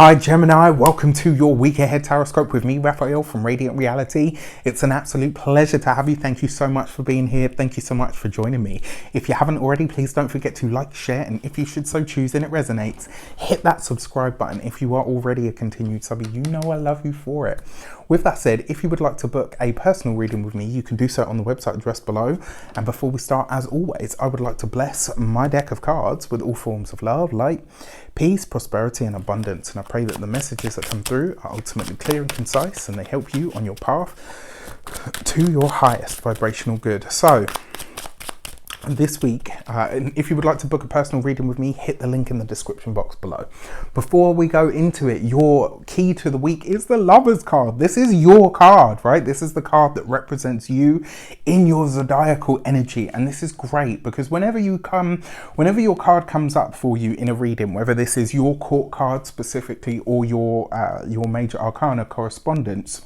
Hi Gemini, welcome to your week ahead taroscope with me, Raphael from Reydiant Reality. It's an absolute pleasure to have you. Thank you so much for being here. Thank you so much for joining me. If you haven't already, please don't forget to like, share, and if you should so choose and it resonates, hit that subscribe button. If you are already a continued subby, you know I love you for it. With that said, if you would like to book a personal reading with me, you can do so on the website addressed below. And before we start, as always, I would like to bless my deck of cards with all forms of love, light, peace, prosperity, and abundance. And I pray that the messages that come through are ultimately clear and concise, and they help you on your path to your highest vibrational good. So this week, if you would like to book a personal reading with me, hit the link in the description box below. Before we go into it, your key to the week is the Lovers card. This is your card, right? This is the card that represents you in your zodiacal energy. And this is great because whenever your card comes up for you in a reading, whether this is your court card specifically or your major arcana correspondence,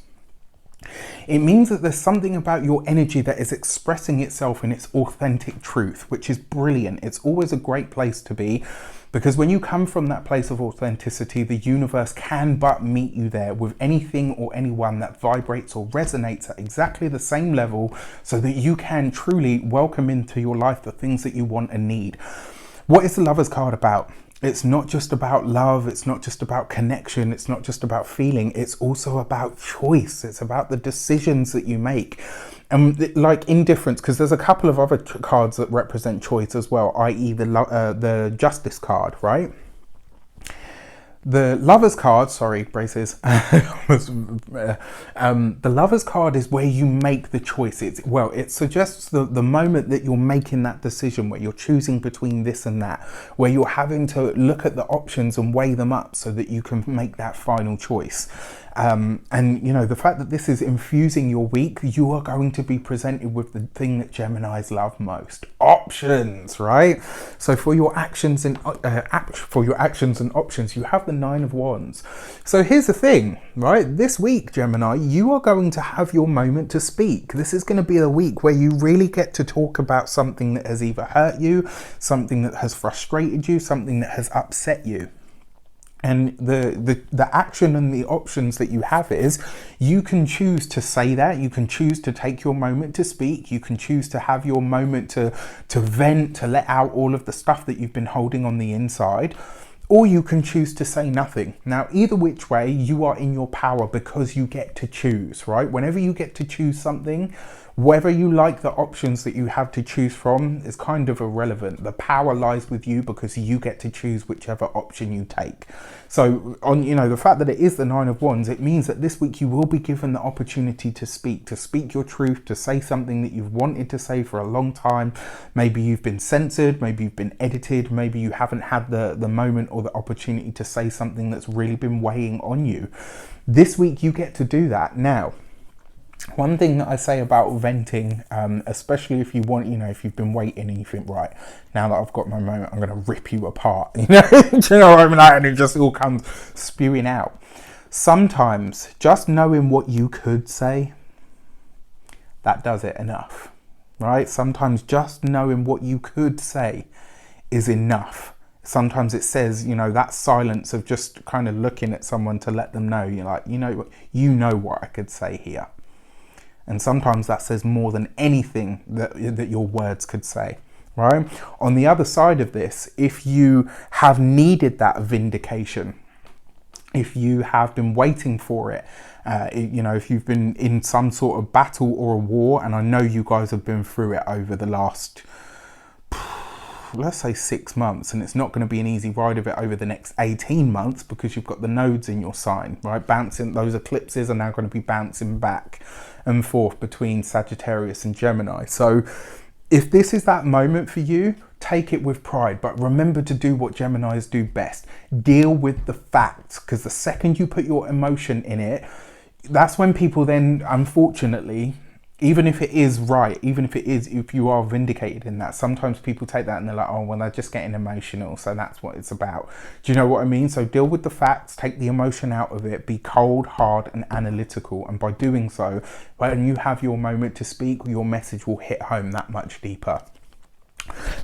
it means that there's something about your energy that is expressing itself in its authentic truth, which is brilliant. It's always a great place to be because when you come from that place of authenticity, the universe can but meet you there with anything or anyone that vibrates or resonates at exactly the same level so that you can truly welcome into your life the things that you want and need. What is the Lovers card about? It's not just about love, it's not just about connection, it's not just about feeling, it's also about choice. It's about the decisions that you make. And like indifference, because there's a couple of other cards that represent choice as well, i.e. the Justice card, right? The Lovers card, sorry, braces. The Lovers card is where you make the choice. It suggests the moment that you're making that decision, where you're choosing between this and that, where you're having to look at the options and weigh them up so that you can make that final choice. And you know, the fact that this is infusing your week, you are going to be presented with the thing that Geminis love most: options, right? So for your actions and options, you have the Nine of Wands. So here's the thing, right? This week, Gemini, you are going to have your moment to speak. This is going to be a week where you really get to talk about something that has either hurt you, something that has frustrated you, something that has upset you. And the action and the options that you have is you can choose to say that, you can choose to take your moment to speak, you can choose to have your moment to vent, to let out all of the stuff that you've been holding on the inside, or you can choose to say nothing. Now, either which way, you are in your power because you get to choose, right? Whenever you get to choose something, whether you like the options that you have to choose from is kind of irrelevant. The power lies with you because you get to choose whichever option you take. So on, you know, the fact that it is the Nine of Wands, it means that this week you will be given the opportunity to speak your truth, to say something that you've wanted to say for a long time. Maybe you've been censored, maybe you've been edited, maybe you haven't had the moment or the opportunity to say something that's really been weighing on you. This week you get to do that. Now, one thing that I say about venting, especially if you want, you know, if you've been waiting and you think, right, now that I've got my moment, I'm going to rip you apart, you know, do you know what I mean? And it just all comes spewing out. Sometimes just knowing what you could say, that does it enough, right? Sometimes just knowing what you could say is enough. Sometimes it says, you know, that silence of just kind of looking at someone to let them know, you're like, you know what I could say here. And sometimes that says more than anything that your words could say, right? On the other side of this, if you have needed that vindication, if you have been waiting for it, you know, if you've been in some sort of battle or a war, and I know you guys have been through it over the last, let's say 6 months, and it's not going to be an easy ride of it over the next 18 months because you've got the nodes in your sign, right? Bouncing, those eclipses are now going to be bouncing back and forth between Sagittarius and Gemini. So if this is that moment for you, take it with pride, but remember to do what Geminis do best. Deal with the facts, because the second you put your emotion in it, that's when people then, unfortunately, even if it is right, if you are vindicated in that, sometimes people take that and they're like, oh, well, they're just getting emotional, so that's what it's about. Do you know what I mean? So deal with the facts, take the emotion out of it, be cold, hard, and analytical. And by doing so, when you have your moment to speak, your message will hit home that much deeper.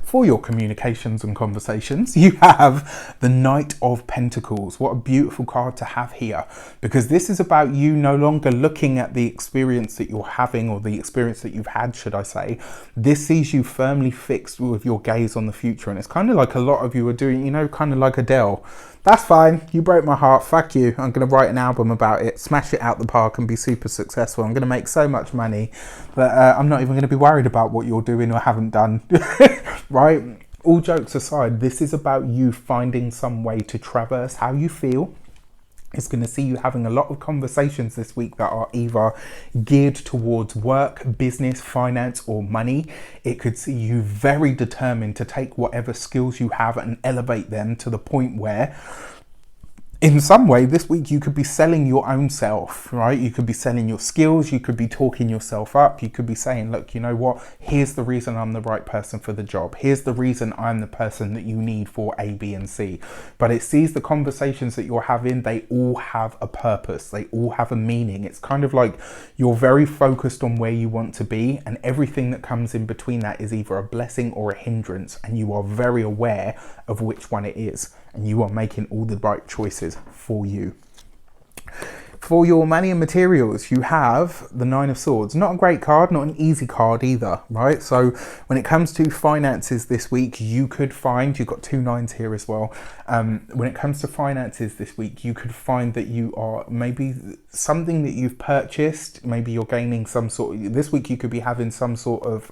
For your communications and conversations, you have the Knight of Pentacles. What a beautiful card to have here, because this is about you no longer looking at the experience that you're having, or the experience that you've had, should I say. This sees you firmly fixed with your gaze on the future. And it's kind of like a lot of you are doing, you know, kind of like Adele. That's fine. You broke my heart. Fuck you. I'm going to write an album about it, smash it out the park and be super successful. I'm going to make so much money that I'm not even going to be worried about what you're doing or haven't done. Right? All jokes aside, this is about you finding some way to traverse how you feel. It's going to see you having a lot of conversations this week that are either geared towards work, business, finance, or money. It could see you very determined to take whatever skills you have and elevate them to the point where, in some way, this week you could be selling your own self, right? You could be selling your skills. You could be talking yourself up. You could be saying, look, you know what? Here's the reason I'm the right person for the job. Here's the reason I'm the person that you need for A, B, and C. But it sees the conversations that you're having. They all have a purpose. They all have a meaning. It's kind of like you're very focused on where you want to be, and everything that comes in between that is either a blessing or a hindrance, and you are very aware of which one it is. And you are making all the right choices for you. For your money and materials, you have the Nine of Swords. Not a great card, not an easy card either, right? So when it comes to finances this week, you could find, you've got two nines here as well. When it comes to finances this week, you could find that you are maybe something that you've purchased, maybe you're gaining some sort of, this week you could be having some sort of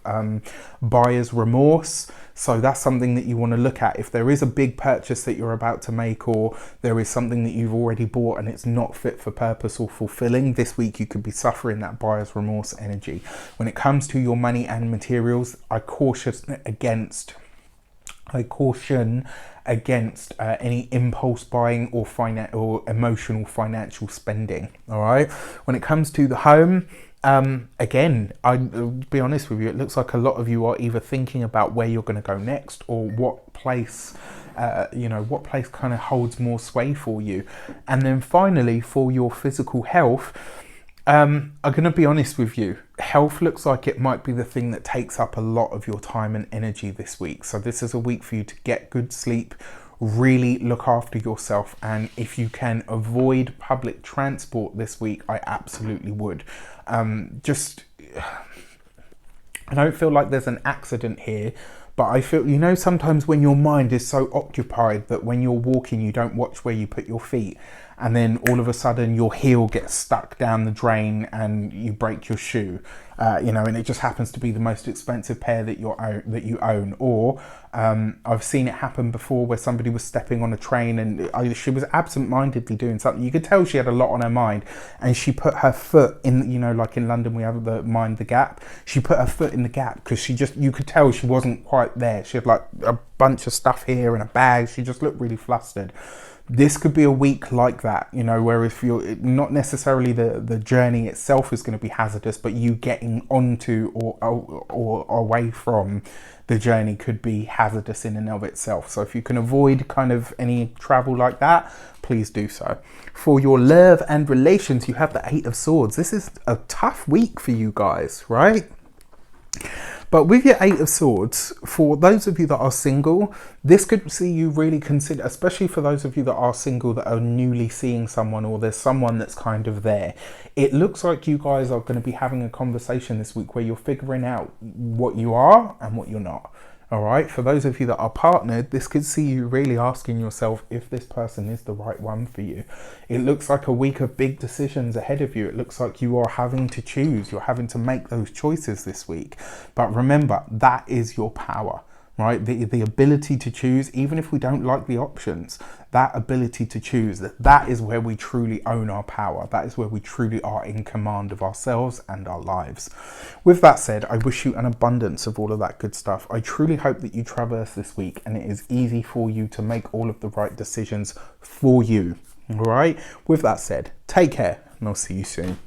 buyer's remorse. So that's something that you want to look at. If there is a big purchase that you're about to make, or there is something that you've already bought and it's not fit for purpose or fulfilling, this week you could be suffering that buyer's remorse energy. When it comes to your money and materials, I caution against any impulse buying or emotional financial spending. All right. When it comes to the home, again, I'll be honest with you, it looks like a lot of you are either thinking about where you're going to go next, or what place kind of holds more sway for you. And then finally, for your physical health, I'm going to be honest with you, health looks like it might be the thing that takes up a lot of your time and energy this week. So this is a week for you to get good sleep, really look after yourself, and if you can avoid public transport this week, I absolutely would. I don't feel like there's an accident here, but I feel, you know, sometimes when your mind is so occupied that when you're walking you don't watch where you put your feet, and then all of a sudden your heel gets stuck down the drain and you break your shoe, and it just happens to be the most expensive pair that you own. Or I've seen it happen before where somebody was stepping on a train and she was absent-mindedly doing something. You could tell she had a lot on her mind, and she put her foot in, like in London we have mind the gap. She put her foot in the gap because you could tell she wasn't quite there. She had like a bunch of stuff here and a bag. She just looked really flustered. This could be a week like that, where if you're not necessarily the journey itself is going to be hazardous, but you getting onto or away from the journey could be hazardous in and of itself. So if you can avoid kind of any travel like that, please do so. For your love and relations, you have the Eight of Swords. This is a tough week for you guys, right? But with your Eight of Swords, for those of you that are single, this could see you really consider, especially for those of you that are single that are newly seeing someone, or there's someone that's kind of there. It looks like you guys are going to be having a conversation this week where you're figuring out what you are and what you're not. All right. For those of you that are partnered, this could see you really asking yourself if this person is the right one for you. It looks like a week of big decisions ahead of you. It looks like you are having to choose. You're having to make those choices this week. But remember, that is your power, right? The ability to choose, even if we don't like the options, that ability to choose, that is where we truly own our power. That is where we truly are in command of ourselves and our lives. With that said, I wish you an abundance of all of that good stuff. I truly hope that you traverse this week and it is easy for you to make all of the right decisions for you. All right. With that said, take care and I'll see you soon.